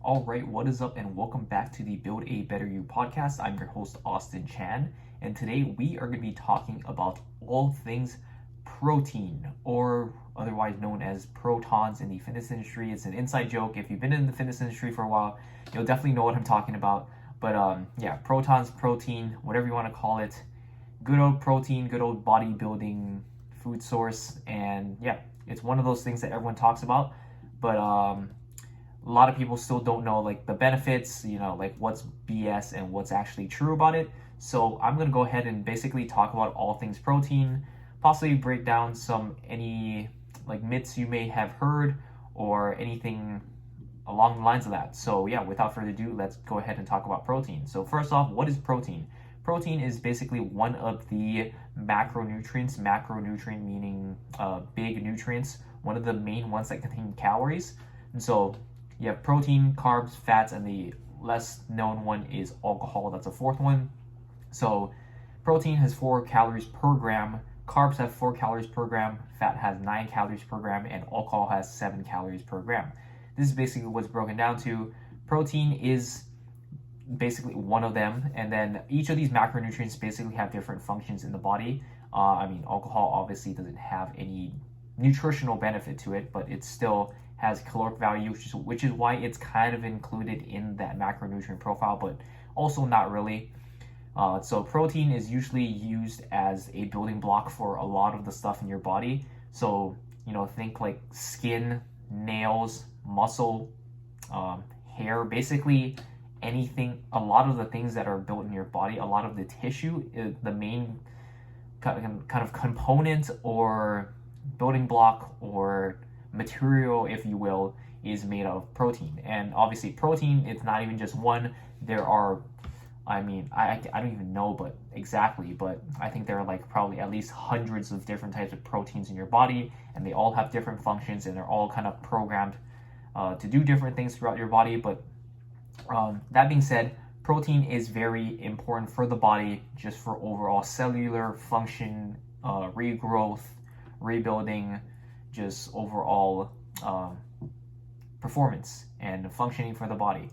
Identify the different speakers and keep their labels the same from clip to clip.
Speaker 1: All right, what is up, and welcome back to the Build a Better You podcast. I'm your host, Austin Chan, and today we are going to be talking about all things protein, or otherwise known as protons in the fitness industry. It's an inside joke. If you've been in the fitness industry for a while, you'll definitely know what I'm talking about. But yeah, protons, protein, whatever you want to call it. Good old protein, good old bodybuilding food source, and yeah, it's one of those things that everyone talks about, but a lot of people still don't know like the benefits, like what's BS and what's actually true about it. So I'm gonna go ahead and basically talk about all things protein, possibly break down any like myths you may have heard or anything along the lines of that. So yeah, without further ado, let's go ahead and talk about protein. So first off, what is protein? Protein is basically one of the macronutrients, macronutrient meaning big nutrients, one of the main ones that contain calories. And so you have protein, carbs, fats, and the less known one is alcohol. That's a fourth one. So protein has 4 calories per gram, carbs have 4 calories per gram, fat has 9 calories per gram, and alcohol has 7 calories per gram. This is basically what's broken down to. Protein is basically one of them, and then each of these macronutrients basically have different functions in the body. Alcohol obviously doesn't have any nutritional benefit to it, but it still has caloric value, which is why it's kind of included in that macronutrient profile, but also not really. So protein is usually used as a building block for a lot of the stuff in your body. So think like skin, nails, muscle, hair, basically anything. A lot of the things that are built in your body, a lot of the tissue, the main kind of component or building block or material, if you will, is made of protein. And obviously protein, it's not even just one. There are, I don't even know but I think there are like probably at least hundreds of different types of proteins in your body, and they all have different functions, and they're all kind of programmed to do different things throughout your body. But that being said, protein is very important for the body, just for overall cellular function, regrowth, rebuilding, just overall performance and functioning for the body.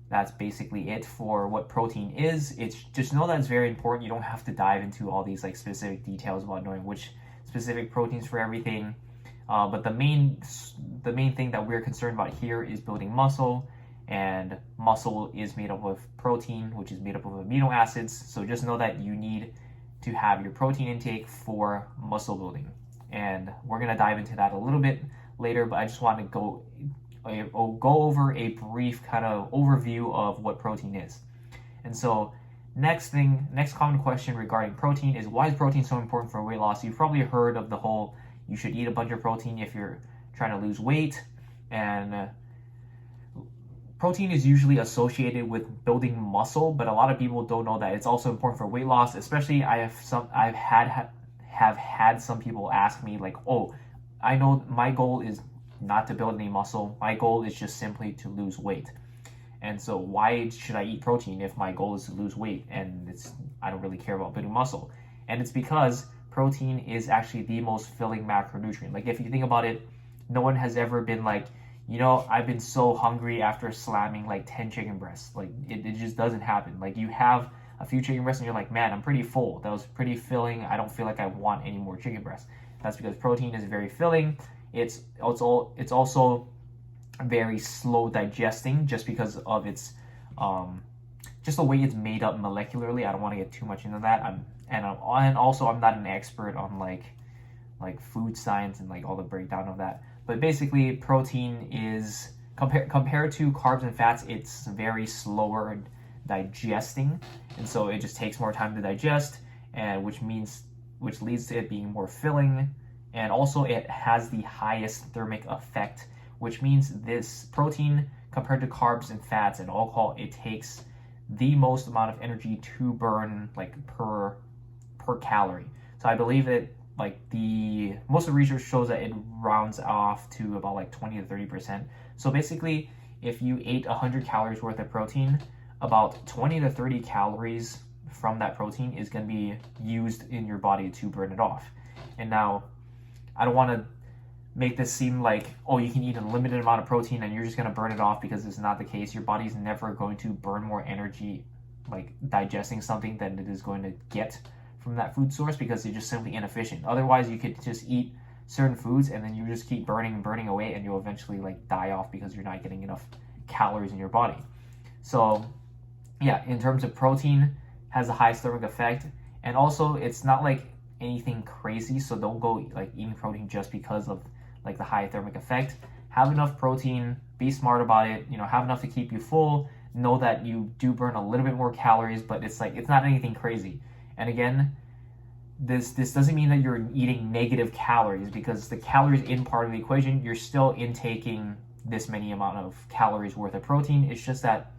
Speaker 1: That's basically it for what protein is. It's just know that it's very important. You don't have to dive into all these like specific details about knowing which specific proteins for everything. But the main thing that we're concerned about here is building muscle, and muscle is made up of protein, which is made up of amino acids. So just know that you need to have your protein intake for muscle building. And we're going to dive into that a little bit later, but I just want to go over a brief kind of overview of what protein is. And so next common question regarding protein is, why is protein so important for weight loss? You've probably heard of the whole you should eat a bunch of protein if you're trying to lose weight, and protein is usually associated with building muscle, but a lot of people don't know that it's also important for weight loss. Especially have had some people ask me like, oh, I know my goal is not to build any muscle. My goal is just simply to lose weight. And so why should I eat protein if my goal is to lose weight and I don't really care about building muscle? And it's because protein is actually the most filling macronutrient. Like if you think about it, no one has ever been like, I've been so hungry after slamming like 10 chicken breasts. Like it just doesn't happen. Like you have a few chicken breasts and you're like, man, I'm pretty full. That was pretty filling. I don't feel like I want any more chicken breasts. That's because protein is very filling. It's also very slow digesting, just because of its just the way it's made up molecularly. I don't want to get too much into that. And also I'm not an expert on like food science and like all the breakdown of that. But basically, protein is compared to carbs and fats, it's very slower digesting, and so it just takes more time to digest, and which leads to it being more filling. And also it has the highest thermic effect, which means this protein, compared to carbs and fats and alcohol, it takes the most amount of energy to burn like per calorie. So I believe that like most of the research shows that it rounds off to about like 20 to 30%. So basically, if you ate 100 calories worth of protein, about 20 to 30 calories from that protein is going to be used in your body to burn it off. And now I don't want to make this seem like, oh, you can eat a limited amount of protein and you're just going to burn it off, because it's not the case. Your body's never going to burn more energy like digesting something than it is going to get from that food source, because it's just simply inefficient. Otherwise, you could just eat certain foods and then you just keep burning away, and you'll eventually like die off because you're not getting enough calories in your body. So yeah, in terms of protein, has a high thermic effect, and also it's not like anything crazy, so don't go like eating protein just because of like the high thermic effect. Have enough protein, be smart about it, have enough to keep you full. Know that you do burn a little bit more calories, but it's not anything crazy. And again, this doesn't mean that you're eating negative calories, because the calories in part of the equation, you're still intaking this many amount of calories worth of protein. It's just that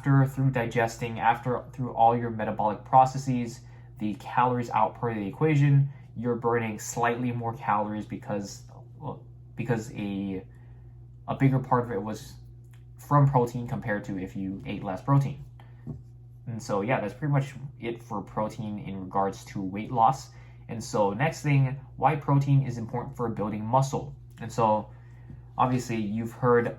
Speaker 1: through digesting, through all your metabolic processes, the calories out part of the equation, you're burning slightly more calories because a bigger part of it was from protein compared to if you ate less protein. And so yeah, that's pretty much it for protein in regards to weight loss. And so next thing, why protein is important for building muscle. And so obviously you've heard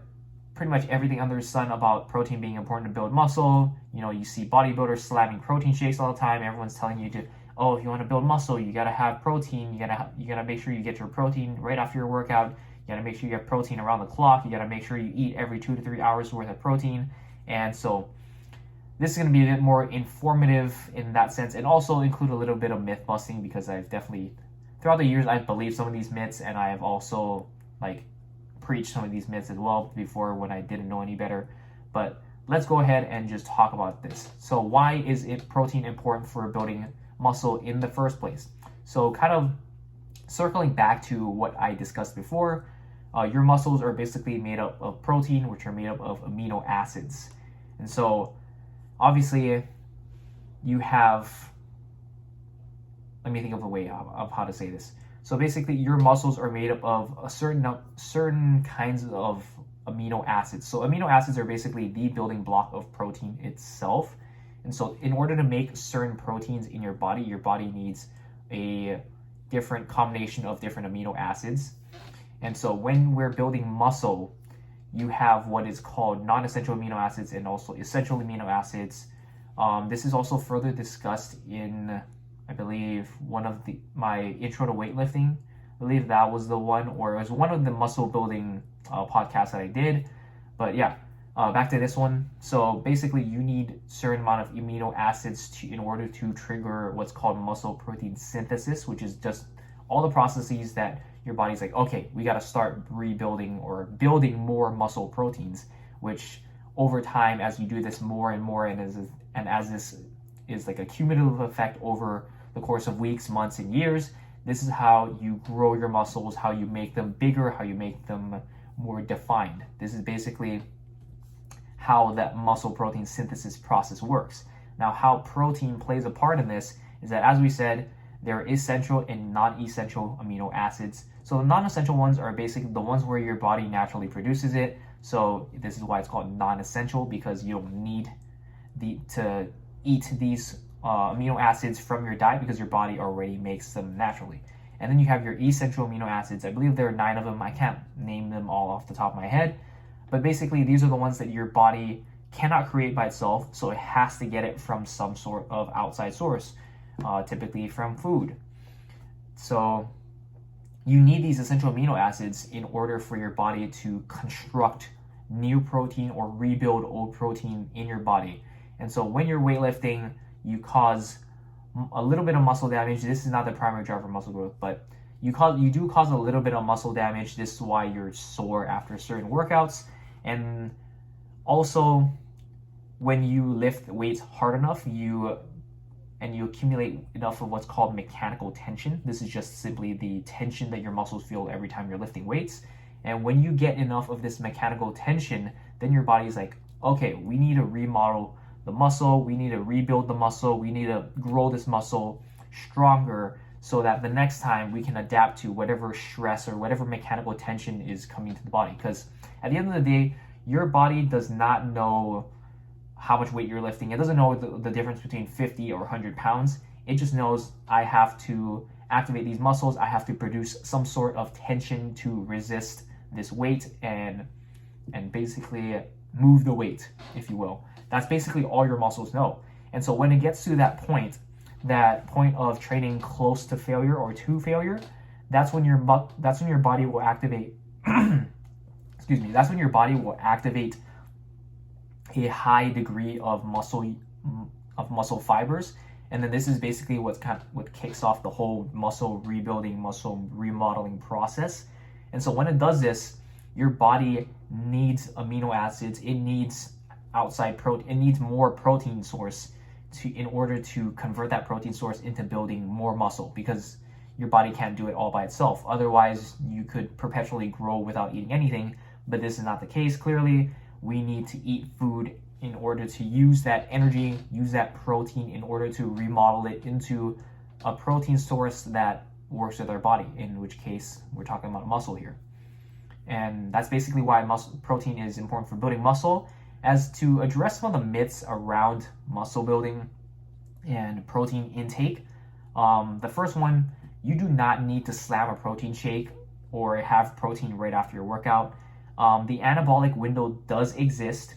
Speaker 1: pretty much everything under the sun about protein being important to build muscle. You see bodybuilders slamming protein shakes all the time. Everyone's telling you to, oh, if you want to build muscle, you gotta have protein. You gotta make sure you get your protein right after your workout. You gotta make sure you have protein around the clock. You gotta make sure you eat every 2 to 3 hours worth of protein. And so this is going to be a bit more informative in that sense, and also include a little bit of myth busting, because I've definitely, throughout the years, I've believed some of these myths, and I have also like preached some of these myths as well before when I didn't know any better. But let's go ahead and just talk about this. So why is protein important for building muscle in the first place? So kind of circling back to what I discussed before, your muscles are basically made up of protein, which are made up of amino acids. And so obviously, you have, let me think of a way of how to say this. So basically, your muscles are made up of a certain kinds of amino acids. So amino acids are basically the building block of protein itself. And so in order to make certain proteins in your body needs a different combination of different amino acids. And so when we're building muscle, you have what is called non-essential amino acids and also essential amino acids. This is also further discussed in, I believe, one of my intro to weightlifting. I believe that was the one, or it was one of the muscle building podcasts that I did. But yeah, back to this one. So basically, you need certain amount of amino acids in order to trigger what's called muscle protein synthesis, which is just all the processes that your body's like, okay, we got to start rebuilding or building more muscle proteins, which over time, as you do this more and more, and as this is like a cumulative effect over the course of weeks, months, and years, this is how you grow your muscles, how you make them bigger, how you make them more defined. This is basically how that muscle protein synthesis process works. Now, how protein plays a part in this is that, as we said, there are essential and non-essential amino acids. So the non-essential ones are basically the ones where your body naturally produces it. So this is why it's called non-essential, because you don't need to eat these amino acids from your diet, because your body already makes them naturally. And then you have your essential amino acids. I believe there are 9 of them. I can't name them all off the top of my head. But basically, these are the ones that your body cannot create by itself, so it has to get it from some sort of outside source. Typically from food. So you need these essential amino acids in order for your body to construct new protein or rebuild old protein in your body. And so when you're weightlifting, you cause a little bit of muscle damage. This is not the primary driver of muscle growth, but you do cause a little bit of muscle damage. This is why you're sore after certain workouts. And also, when you lift weights hard enough, you accumulate enough of what's called mechanical tension. This is just simply the tension that your muscles feel every time you're lifting weights. And when you get enough of this mechanical tension, then your body's like, okay, we need to remodel the muscle, we need to rebuild the muscle, we need to grow this muscle stronger so that the next time we can adapt to whatever stress or whatever mechanical tension is coming to the body. Because at the end of the day, your body does not know how much weight you're lifting. It doesn't know the difference between 50 or 100 pounds. It just knows I have to activate these muscles, I have to produce some sort of tension to resist this weight and basically move the weight, if you will. That's basically all your muscles know. And so when it gets to that point of training close to failure or to failure, that's when your body will activate excuse me, that's when your body will activate a high degree of muscle fibers. And then this is basically what kicks off the whole muscle rebuilding, muscle remodeling process. And so when it does this, your body needs amino acids. It needs it needs more protein source in order to convert that protein source into building more muscle, because your body can't do it all by itself. Otherwise, you could perpetually grow without eating anything. But this is not the case. Clearly, we need to eat food in order to use that energy, use that protein in order to remodel it into a protein source that works with our body, in which case we're talking about muscle here. And that's basically why protein is important for building muscle. As to address some of the myths around muscle building and protein intake, the first one, you do not need to slam a protein shake or have protein right after your workout. The anabolic window does exist.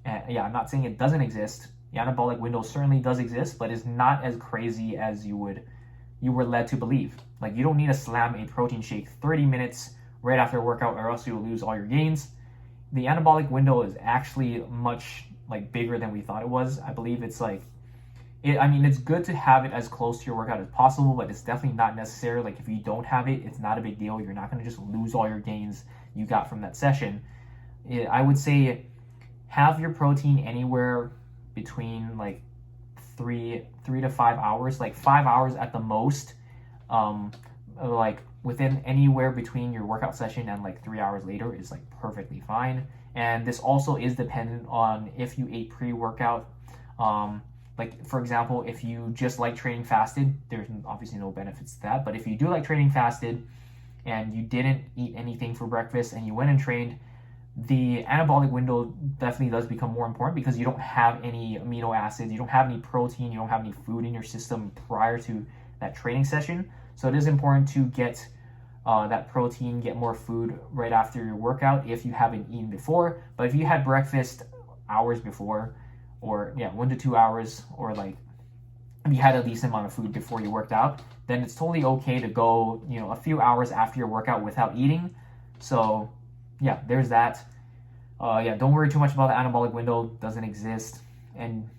Speaker 1: I'm not saying it doesn't exist. The anabolic window certainly does exist, but it's not as crazy as you were led to believe. Like, you don't need to slam a protein shake 30 minutes right after a workout, or else you'll lose all your gains. The anabolic window is actually much bigger than we thought it was. I believe it's it's good to have it as close to your workout as possible, but it's definitely not necessary. Like, if you don't have it, it's not a big deal. You're not going to just lose all your gains you got from that session. I would say have your protein anywhere between 3 to 5 hours, 5 hours at the most, within anywhere between your workout session and 3 hours later is perfectly fine. And this also is dependent on if you ate pre-workout. For example, if you just like training fasted, there's obviously no benefits to that. But if you do like training fasted and you didn't eat anything for breakfast and you went and trained, the anabolic window definitely does become more important, because you don't have any amino acids, you don't have any protein, you don't have any food in your system prior to that training session. So it is important to get that protein, get more food right after your workout if you haven't eaten before. But if you had breakfast hours before, or 1 to 2 hours, or if you had a decent amount of food before you worked out, then it's totally okay to go a few hours after your workout without eating. So there's that. Don't worry too much about the anabolic window. Doesn't exist. And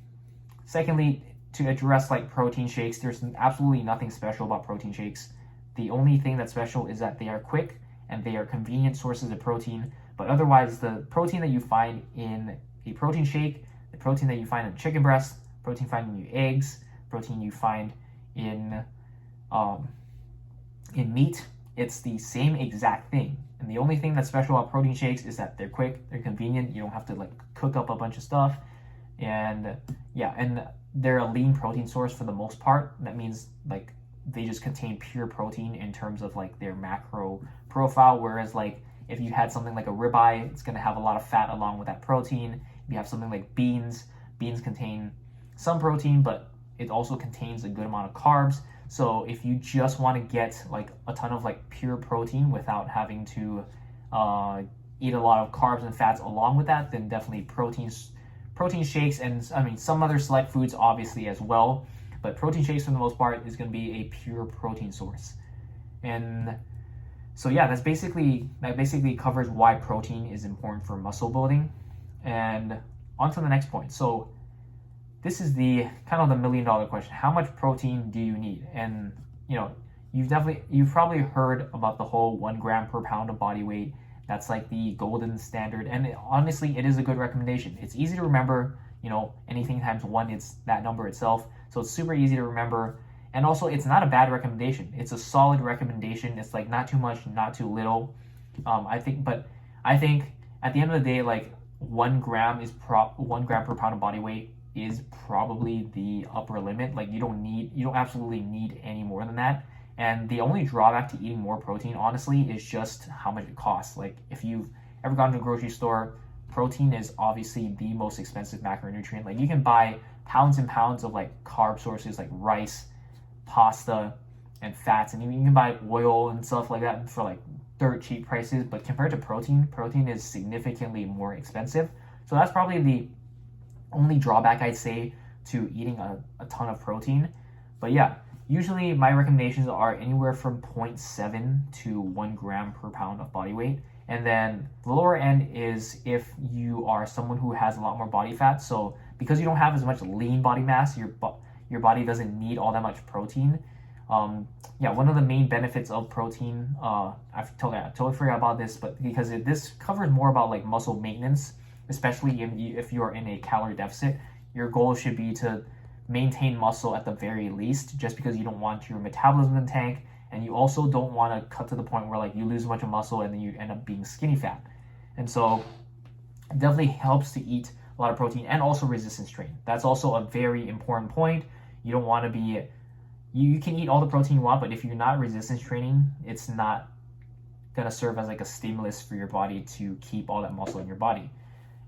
Speaker 1: secondly, to address protein shakes, there's absolutely nothing special about protein shakes. The only thing that's special is that they are quick and they are convenient sources of protein. But otherwise, the protein that you find in a protein shake, the protein that you find in chicken breast, protein you find in your eggs, protein you find in meat, it's the same exact thing. And the only thing that's special about protein shakes is that they're quick, they're convenient, you don't have to cook up a bunch of stuff. And and they're a lean protein source for the most part. That means they just contain pure protein in terms of their macro profile. Whereas if you had something like a ribeye, it's going to have a lot of fat along with that protein. If you have something like beans contain some protein, but it also contains a good amount of carbs. So if you just want to get a ton of pure protein without having to eat a lot of carbs and fats along with that, then definitely protein shakes, and some other select foods obviously as well, but protein shakes for the most part is going to be a pure protein source. And so that basically covers why protein is important for muscle building. And on to the next point. So this is the kind of the $1 million question. How much protein do you need? And you've probably heard about the whole 1 gram per pound of body weight. That's the golden standard. And honestly, it is a good recommendation. It's easy to remember, anything times 1, it's that number itself. So it's super easy to remember. And also, it's not a bad recommendation. It's a solid recommendation. It's not too much, not too little. I think at the end of the day, 1 gram per pound of body weight is probably the upper limit. You don't absolutely need any more than that. And the only drawback to eating more protein, honestly, is just how much it costs. If you've ever gone to a grocery store, protein is obviously the most expensive macronutrient. You can buy pounds and pounds of carb sources like rice, pasta, and fats, and you can buy oil and stuff like that for like dirt cheap prices. But compared to protein is significantly more expensive. So that's probably the only drawback I'd say to eating a ton of protein. But yeah, usually my recommendations are anywhere from 0.7 to 1 gram per pound of body weight. And then the lower end is if you are someone who has a lot more body fat. So because you don't have as much lean body mass, your body doesn't need all that much protein. One of the main benefits of protein, I totally forgot about this, but because this covers more about like muscle maintenance, especially if you're in a calorie deficit. Your goal should be to maintain muscle at the very least, just because you don't want your metabolism to tank, and you also don't want to cut to the point where like you lose a bunch of muscle and then you end up being skinny fat. And so it definitely helps to eat a lot of protein, and also resistance training. That's also a very important point. You don't want to be, you can eat all the protein you want, but if you're not resistance training, it's not going to serve as like a stimulus for your body to keep all that muscle in your body.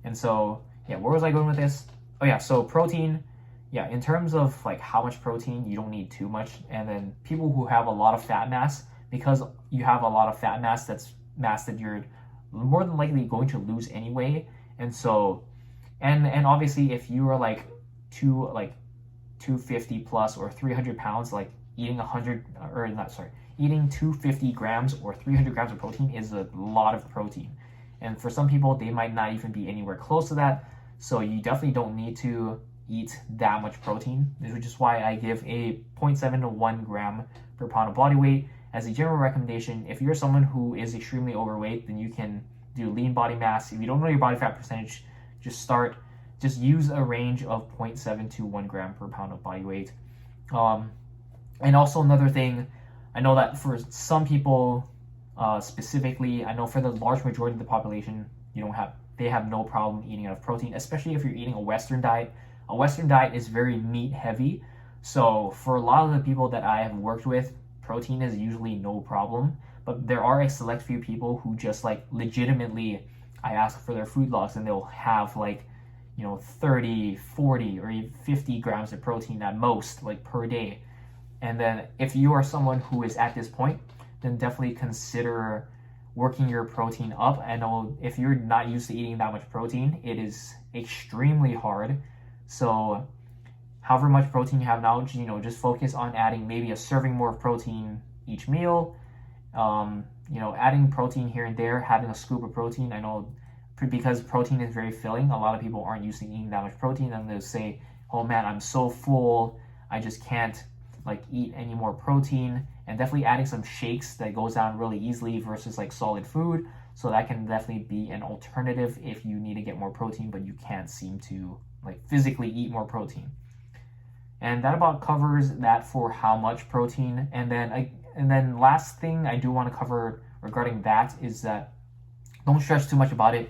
Speaker 1: And so, yeah, where was I going with this? Oh yeah, so protein, yeah, in terms of like how much protein, you don't need too much. And then people who have a lot of fat mass, because you have a lot of fat mass, that's mass that you're more than likely going to lose anyway. And so, and obviously if you are like 250 plus or 300 pounds, like eating 250 grams or 300 grams of protein is a lot of protein. And for some people, they might not even be anywhere close to that. So you definitely don't need to eat that much protein, which is why I give a 0.7 to 1 gram per pound of body weight as a general recommendation. If you're someone who is extremely overweight, then you can do lean body mass. If you don't know your body fat percentage, just use a range of 0.7 to 1 gram per pound of body weight. And also another thing, I know that for some people, specifically, I know for the large majority of the population, they have no problem eating enough protein, especially if you're eating a Western diet. A Western diet is very meat heavy. So for a lot of the people that I have worked with, protein is usually no problem. But there are a select few people who just like legitimately, I ask for their food logs and they'll have like, 30, 40, or even 50 grams of protein at most, like per day. And then if you are someone who is at this point, then definitely consider working your protein up. I know if you're not used to eating that much protein, it is extremely hard. So however much protein you have now, just focus on adding maybe a serving more of protein each meal. Adding protein here and there, having a scoop of protein. I know because protein is very filling, a lot of people aren't used to eating that much protein, and they'll say, oh man, I'm so full, I just can't like eat any more protein. And definitely adding some shakes that goes down really easily versus like solid food. So that can definitely be an alternative if you need to get more protein, but you can't seem to like physically eat more protein. And that about covers that for how much protein. And then last thing I do want to cover regarding that is that don't stress too much about it.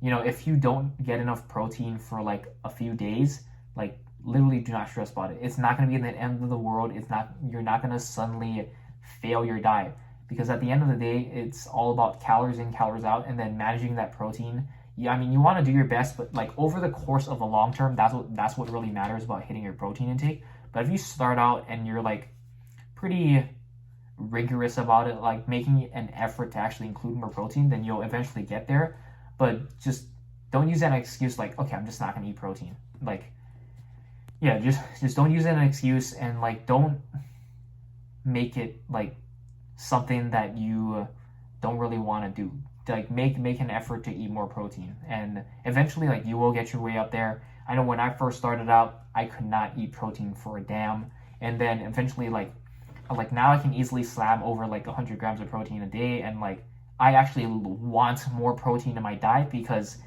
Speaker 1: If you don't get enough protein for like a few days, like literally do not stress about it. It's not going to be the end of the world. You're not going to suddenly fail your diet, because at the end of the day, it's all about calories in, calories out, and then managing that protein. Yeah, you want to do your best, but like over the course of a long term, that's what really matters about hitting your protein intake. But if you start out and you're like pretty rigorous about it, like making an effort to actually include more protein, then you'll eventually get there. But just don't use that as an excuse like, okay, I'm just not going to eat protein. Like, yeah, just don't use it as an excuse, and like don't make it like something that you don't really want to do. Like make an effort to eat more protein, and eventually like you will get your way up there. I know when I first started out, I could not eat protein for a damn, and then eventually like now I can easily slam over like 100 grams of protein a day, and like I actually want more protein in my diet because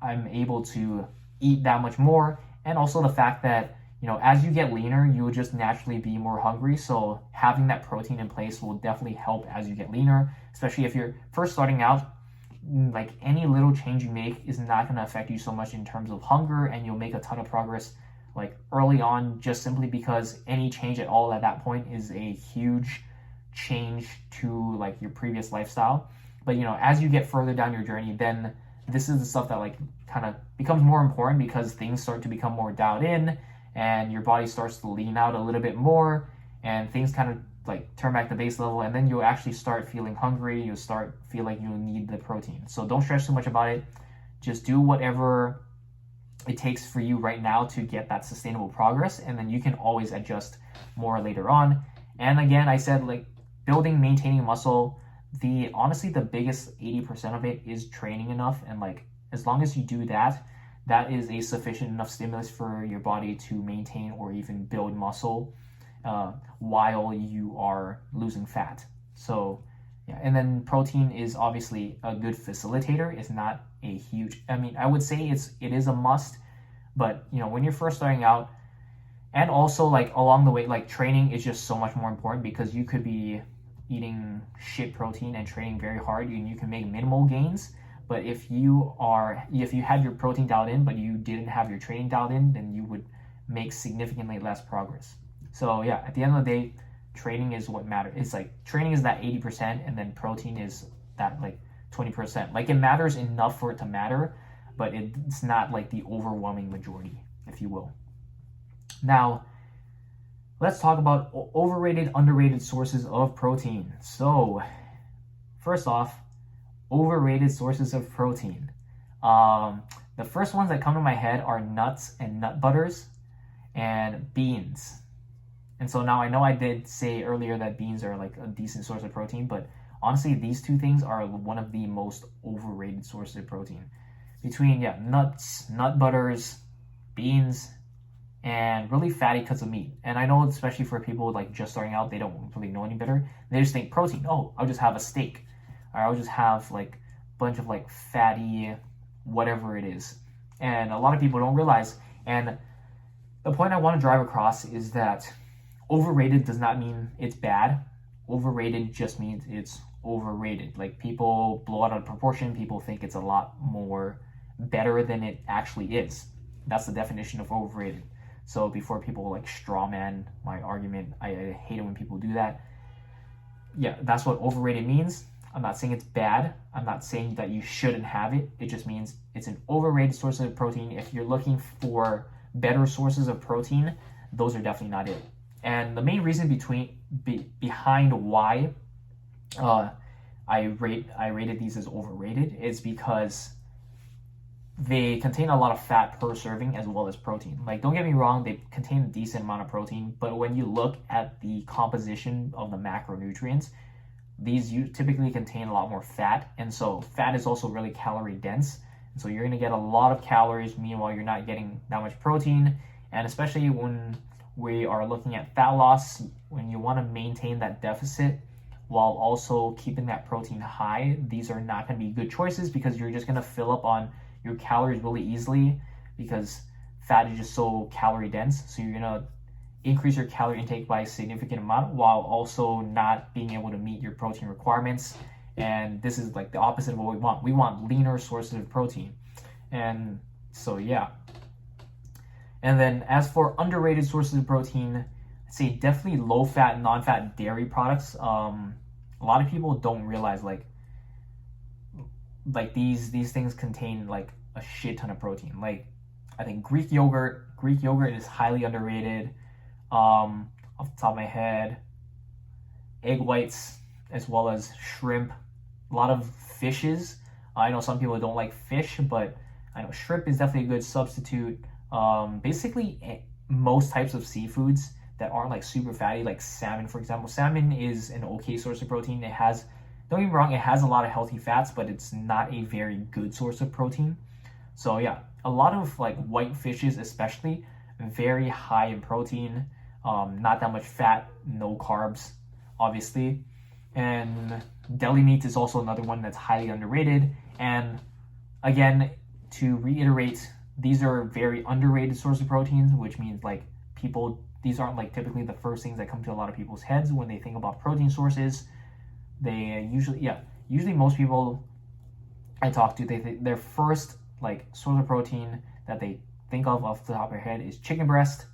Speaker 1: I'm able to eat that much more. And also the fact that as you get leaner, you will just naturally be more hungry. So having that protein in place will definitely help as you get leaner, especially if you're first starting out. Like any little change you make is not going to affect you so much in terms of hunger, and you'll make a ton of progress like early on, just simply because any change at all at that point is a huge change to like your previous lifestyle. But as you get further down your journey, then this is the stuff that like kind of becomes more important, because things start to become more dialed in and your body starts to lean out a little bit more, and things kind of like turn back the base level, and then you'll actually start feeling hungry. You'll start feel like you need the protein. So don't stress too much about it. Just do whatever it takes for you right now to get that sustainable progress, and then you can always adjust more later on. And again, I said, like, building, maintaining muscle, honestly the biggest 80% of it is training enough, and like as long as you do that, that is a sufficient enough stimulus for your body to maintain or even build muscle while you are losing fat. So yeah, and then protein is obviously a good facilitator. It's not a huge, I mean, I would say it is a must, but you know, when you're first starting out, and also like along the way, like training is just so much more important, because you could be eating shit protein and training very hard, and you can make minimal gains. But if you had your protein dialed in, but you didn't have your training dialed in, then you would make significantly less progress. So yeah, at the end of the day, training is what matters. It's like training is that 80%, and then protein is that like 20%. Like it matters enough for it to matter, but it's not like the overwhelming majority, if you will. Now, let's talk about overrated, underrated sources of protein. So, first off, overrated sources of protein. The first ones that come to my head are nuts and nut butters and beans. And so now I know I did say earlier that beans are like a decent source of protein, but honestly, these two things are one of the most overrated sources of protein. Between nuts, nut butters, beans, and really fatty cuts of meat. And I know, especially for people like just starting out, they don't really know any better. They just think protein. Oh, I'll just have a steak, or I'll just have like a bunch of like fatty whatever it is. And a lot of people don't realize. And the point I want to drive across is that overrated does not mean it's bad. Overrated just means it's overrated. Like people blow it out of proportion. People think it's a lot more better than it actually is. That's the definition of overrated. So before people like straw man my argument, I hate it when people do that. Yeah, that's what overrated means. I'm not saying it's bad. I'm not saying that you shouldn't have it. It just means it's an overrated source of protein. If you're looking for better sources of protein, those are definitely not it. And the main reason behind why I rated these as overrated is because they contain a lot of fat per serving as well as protein. Like, don't get me wrong, they contain a decent amount of protein, but when you look at the composition of the macronutrients, these typically contain a lot more fat, and so fat is also really calorie dense, and so you're going to get a lot of calories, meanwhile you're not getting that much protein. And especially when we are looking at fat loss, when you want to maintain that deficit while also keeping that protein high, these are not going to be good choices, because you're just going to fill up on your calories really easily, because fat is just so calorie dense. So you're going to increase your calorie intake by a significant amount while also not being able to meet your protein requirements. And this is like the opposite of what we want. We want leaner sources of protein. And so yeah. And then as for underrated sources of protein, I'd say definitely low fat, non-fat dairy products. A lot of people don't realize like these things contain like a shit ton of protein. Like I think Greek yogurt is highly underrated. Off the top of my head, egg whites as well as shrimp, a lot of fishes. I know some people don't like fish, but I know shrimp is definitely a good substitute. Basically most types of seafoods that aren't like super fatty, like salmon, for example. Salmon is an okay source of protein. It has, don't get me wrong, it has a lot of healthy fats, but it's not a very good source of protein. So yeah, a lot of like white fishes especially, very high in protein, not that much fat, no carbs, obviously. And deli meat is also another one that's highly underrated. And again, to reiterate, these are very underrated source of proteins, which means like these aren't like typically the first things that come to a lot of people's heads when they think about protein sources. They usually most people I talk to, their first like source of protein that they think of off the top of their head is chicken breast,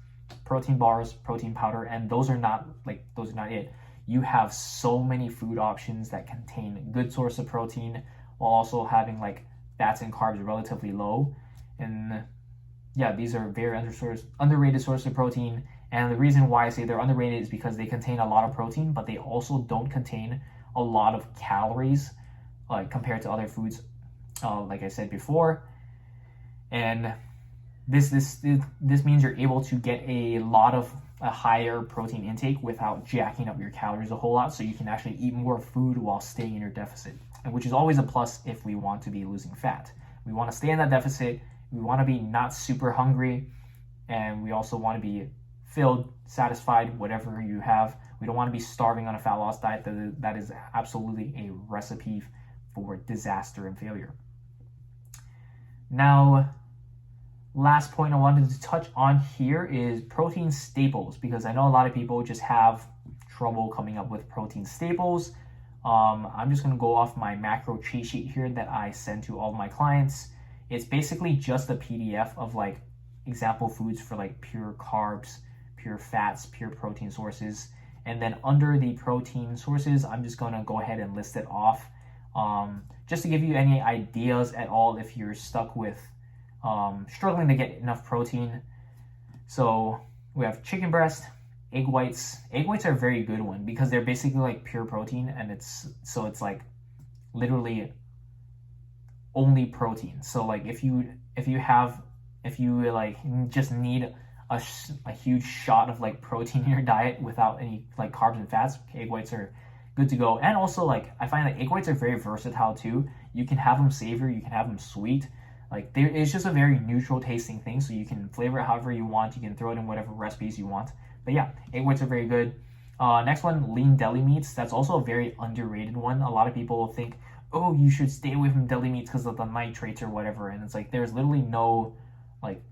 Speaker 1: protein bars, protein powder, and those are not it. You have so many food options that contain good source of protein while also having like fats and carbs relatively low. And yeah, these are very underrated source of protein. And the reason why I say they're underrated is because they contain a lot of protein, but they also don't contain a lot of calories, like compared to other foods, like I said before. And this means you're able to get a higher protein intake without jacking up your calories a whole lot, so you can actually eat more food while staying in your deficit, and which is always a plus if we want to be losing fat. We want to stay in that deficit. We want to be not super hungry, and we also want to be filled, satisfied, whatever you have. We don't want to be starving on a fat loss diet. That is absolutely a recipe for disaster and failure. Now, last point I wanted to touch on here is protein staples, because I know a lot of people just have trouble coming up with protein staples. I'm just going to go off my macro cheat sheet here that I send to all my clients. It's basically just a PDF of like example foods for like pure carbs, pure fats, pure protein sources. And then under the protein sources, I'm just going to go ahead and list it off, just to give you any ideas at all if you're stuck with struggling to get enough protein. So we have chicken breast, egg whites. Egg whites are a very good one because they're basically like pure protein, and it's like literally only protein. So like if you like just need a huge shot of like protein in your diet without any like carbs and fats, egg whites are good to go. And also, like, I find that egg whites are very versatile too. You can have them savory, you can have them sweet. Like, it's just a very neutral tasting thing, so you can flavor it however you want. You can throw it in whatever recipes you want. But yeah, egg whites are very good. Next one, lean deli meats. That's also a very underrated one. A lot of people think, oh, you should stay away from deli meats because of the nitrates or whatever. And it's like, there's literally no like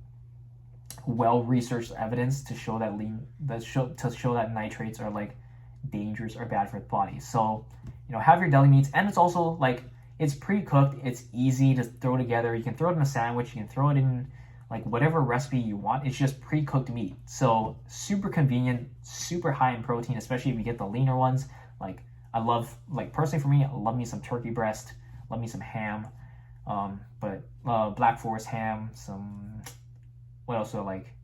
Speaker 1: well-researched evidence to show that that nitrates are like dangerous or bad for the body. So, have your deli meats, and it's also like, it's pre-cooked, it's easy to throw together. You can throw it in a sandwich, you can throw it in like whatever recipe you want. It's just pre-cooked meat. So super convenient, super high in protein, especially if you get the leaner ones. Like, I love, like, personally for me, I love me some turkey breast, love me some ham, but Black Forest ham, some, what else do I like?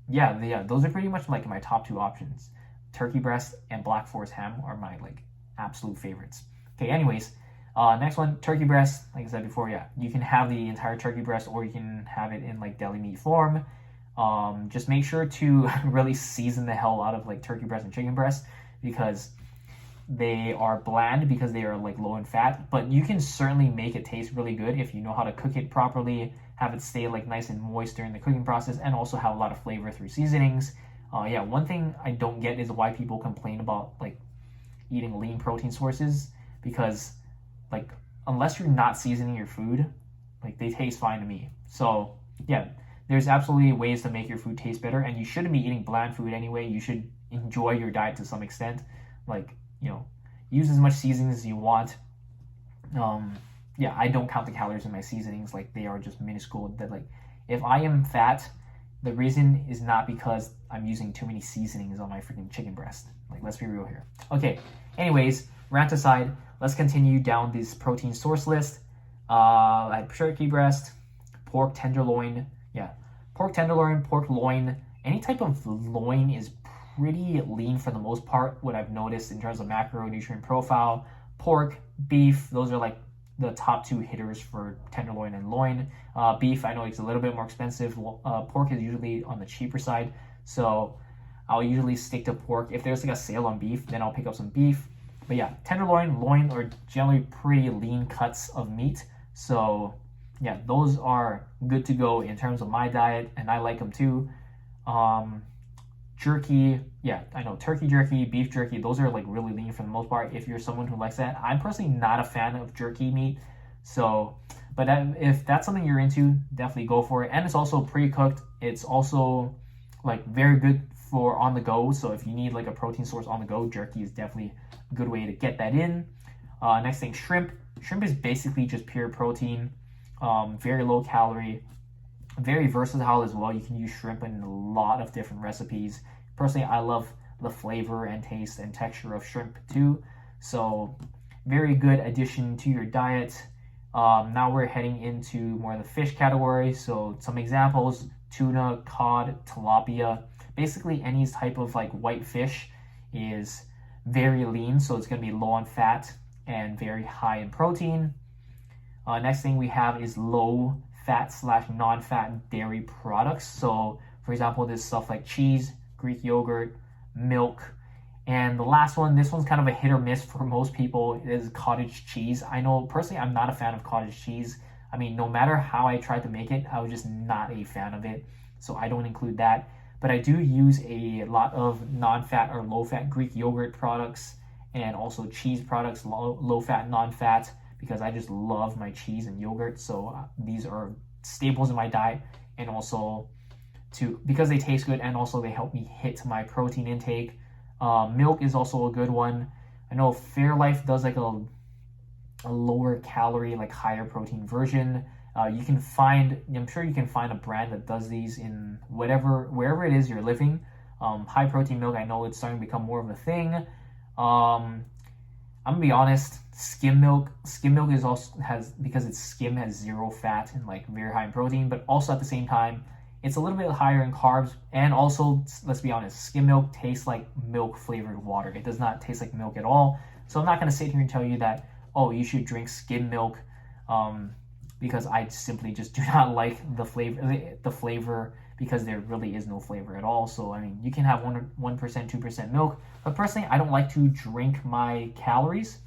Speaker 1: Yeah, those are pretty much like my top two options. Turkey breast and Black Forest ham are my like absolute favorites. Okay, anyways, next one, turkey breast. Like I said before, yeah, you can have the entire turkey breast or you can have it in like deli meat form. Just make sure to really season the hell out of like turkey breast and chicken breast, because they are bland, because they are like low in fat, but you can certainly make it taste really good if you know how to cook it properly, have it stay like nice and moist during the cooking process, and also have a lot of flavor through seasonings. Yeah, one thing I don't get is why people complain about like eating lean protein sources, because like unless you're not seasoning your food, like they taste fine to me. So yeah, there's absolutely ways to make your food taste better, and you shouldn't be eating bland food anyway. You should enjoy your diet to some extent. Like, use as much seasonings as you want. Yeah, I don't count the calories in my seasonings. Like, they are just minuscule. That, like, if I am fat, the reason is not because I'm using too many seasonings on my freaking chicken breast. Like, let's be real here. Okay, anyways, rant aside, let's continue down this protein source list. I had turkey breast, pork tenderloin. Yeah, pork tenderloin, pork loin. Any type of loin is pretty lean for the most part, what I've noticed in terms of macronutrient profile. Pork, beef, those are like the top two hitters for tenderloin and loin. Beef, I know it's a little bit more expensive. Pork is usually on the cheaper side, so I'll usually stick to pork. If there's like a sale on beef, then I'll pick up some beef. But yeah, tenderloin, loin are generally pretty lean cuts of meat. So yeah, those are good to go in terms of my diet, and I like them too. Jerky, yeah, I know, turkey jerky, beef jerky, those are like really lean for the most part if you're someone who likes that. I'm personally not a fan of jerky meat, so, but if that's something you're into, definitely go for it. And it's also pre-cooked. It's also like very good for on the go, so if you need like a protein source on the go, jerky is definitely a good way to get that in. Next thing, shrimp. Shrimp is basically just pure protein, very low calorie, very versatile as well. You can use shrimp in a lot of different recipes. Personally, I love the flavor and taste and texture of shrimp too. So very good addition to your diet. Now we're heading into more of the fish category. So some examples: tuna, cod, tilapia. Basically any type of like white fish is very lean, so it's going to be low on fat and very high in protein. Next thing we have is low fat / non-fat dairy products. So for example, this stuff like cheese, Greek yogurt, milk. And the last one, this one's kind of a hit or miss for most people, is cottage cheese. I know personally I'm not a fan of cottage cheese. I mean, no matter how I tried to make it, I was just not a fan of it. So I don't include that. But I do use a lot of non-fat or low-fat Greek yogurt products and also cheese products, low-fat, non-fat, because I just love my cheese and yogurt. So these are staples in my diet, and also because they taste good and also they help me hit my protein intake. Milk is also a good one. I know Fairlife does like a lower calorie, like higher protein version. I'm sure you can find a brand that does these in wherever it is you're living. High protein milk, I know it's starting to become more of a thing. I'm gonna be honest, skim milk is also because it's skim, has zero fat and like very high in protein, but also at the same time it's a little bit higher in carbs. And also, let's be honest, skim milk tastes like milk flavored water. It does not taste like milk at all. So I'm not gonna sit here and tell you that, oh, you should drink skim milk, because I simply just do not like the flavor, because there really is no flavor at all. So I mean, you can have 1%, 2% milk, but personally I don't like to drink my calories.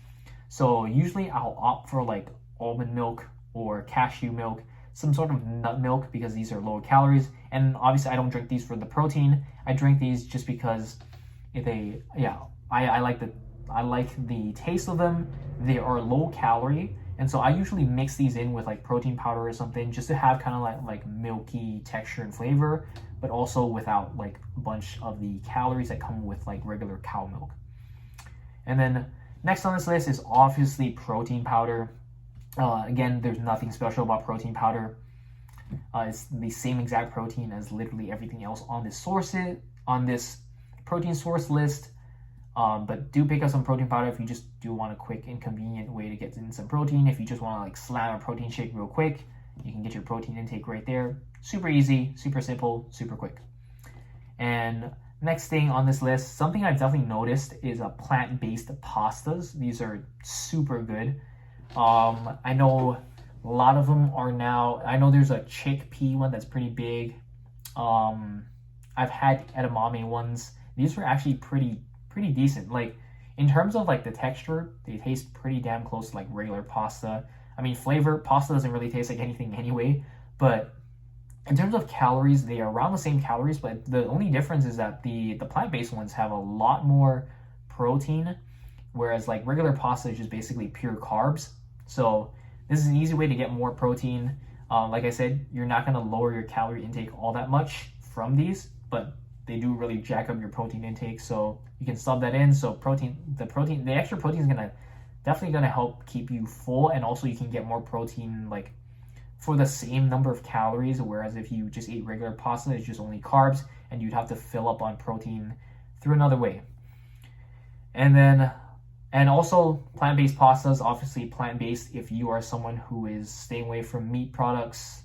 Speaker 1: So usually I'll opt for like almond milk or cashew milk, some sort of nut milk, because these are lower calories. And obviously I don't drink these for the protein. I drink these just because I like the taste of them. They are low calorie, and so I usually mix these in with like protein powder or something, just to have kind of like milky texture and flavor, but also without like a bunch of the calories that come with like regular cow milk. And then next on this list is obviously protein powder. Again, there's nothing special about protein powder. It's the same exact protein as literally everything else on this protein source list. But do pick up some protein powder if you just do want a quick and convenient way to get in some protein. If you just want to like slam a protein shake real quick, you can get your protein intake right there. Super easy, super simple, super quick. And next thing on this list, something I've definitely noticed is plant-based pastas. These are super good. I know a lot of them are now. I know there's a chickpea one that's pretty big. I've had edamame ones. These were actually pretty decent. Like in terms of like the texture, they taste pretty damn close to like regular pasta. I mean, flavor, pasta doesn't really taste like anything anyway, but in terms of calories, they are around the same calories, but the only difference is that the plant-based ones have a lot more protein, whereas like regular pasta is just basically pure carbs. So this is an easy way to get more protein. Like I said, you're not going to lower your calorie intake all that much from these, but they do really jack up your protein intake, so you can sub that in. So the extra protein is definitely gonna help keep you full, and also you can get more protein like for the same number of calories. Whereas if you just ate regular pasta, it's just only carbs, and you'd have to fill up on protein through another way. And also plant-based pastas, obviously plant-based. If you are someone who is staying away from meat products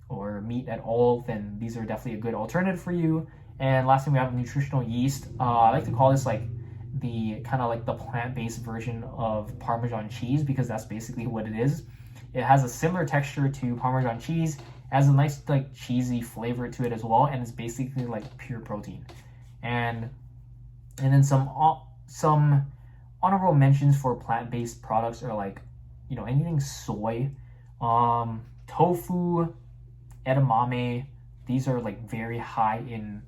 Speaker 1: or meat at all, then these are definitely a good alternative for you. And last thing, we have nutritional yeast. I like to call this like the kind of like the plant-based version of Parmesan cheese, because that's basically what it is. It has a similar texture to Parmesan cheese, it has a nice like cheesy flavor to it as well, and it's basically like pure protein. And then some honorable mentions for plant-based products are like, you know, anything soy, tofu, edamame. These are like very high in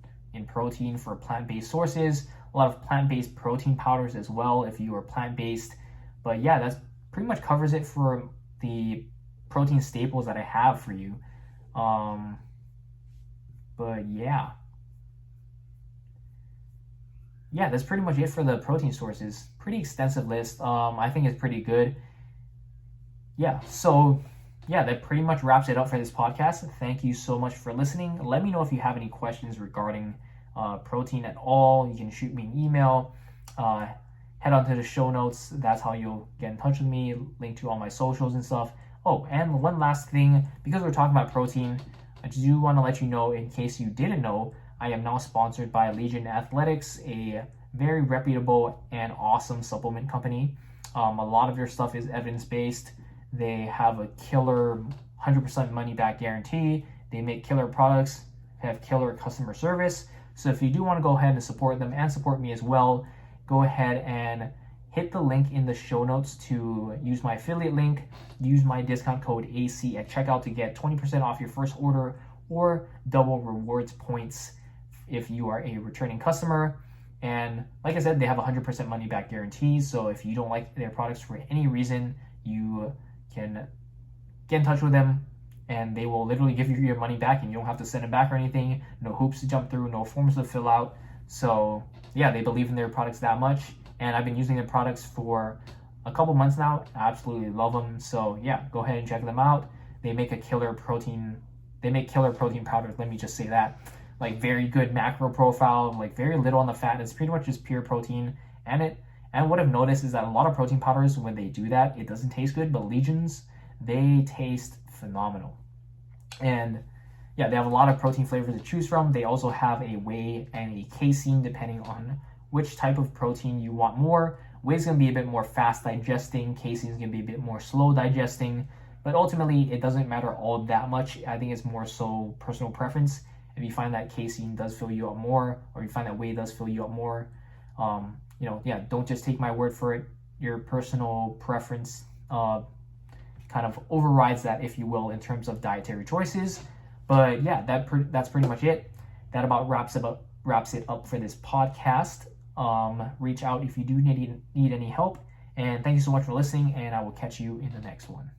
Speaker 1: protein for plant-based sources. A lot of plant-based protein powders as well if you are plant-based. But yeah, that's pretty much covers it for the protein staples that I have for you. But yeah, that's pretty much it for the protein sources. Pretty extensive list. I think it's pretty good. So that pretty much wraps it up for this podcast. Thank you so much for listening. Let me know if you have any questions regarding protein at all. You can shoot me an email. Head on to the show notes. That's how you'll get in touch with me. Link to all my socials and stuff. Oh, and one last thing, because we're talking about protein, I do want to let you know, in case you didn't know, I am now sponsored by Legion Athletics, a very reputable and awesome supplement company. A lot of their stuff is evidence-based. They have a killer 100% money-back guarantee. They make killer products, have killer customer service. So if you do want to go ahead and support them and support me as well, go ahead and hit the link in the show notes to use my affiliate link. Use my discount code AC at checkout to get 20% off your first order or double rewards points if you are a returning customer. And like I said, they have 100% money back guarantees. So if you don't like their products for any reason, you can get in touch with them and they will literally give you your money back, and you don't have to send it back or anything. No hoops to jump through, no forms to fill out. So yeah, they believe in their products that much. And I've been using their products for a couple months now. I absolutely love them. So yeah, go ahead and check them out. They make killer protein powders. Let me just say that. Like very good macro profile, like very little on the fat. It's pretty much just pure protein. And what I've noticed is that a lot of protein powders, when they do that, it doesn't taste good, but Legions, they taste phenomenal. And yeah, they have a lot of protein flavors to choose from. They also have a whey and a casein, depending on which type of protein you want more. Whey's going to be a bit more fast digesting. Casein is going to be a bit more slow digesting. But ultimately, it doesn't matter all that much. I think it's more so personal preference. If you find that casein does fill you up more, or you find that whey does fill you up more, don't just take my word for it. Your personal preference kind of overrides that, if you will, in terms of dietary choices. But yeah, that's pretty much it. That about wraps it up for this podcast. Reach out if you do need any help. And thank you so much for listening, and I will catch you in the next one.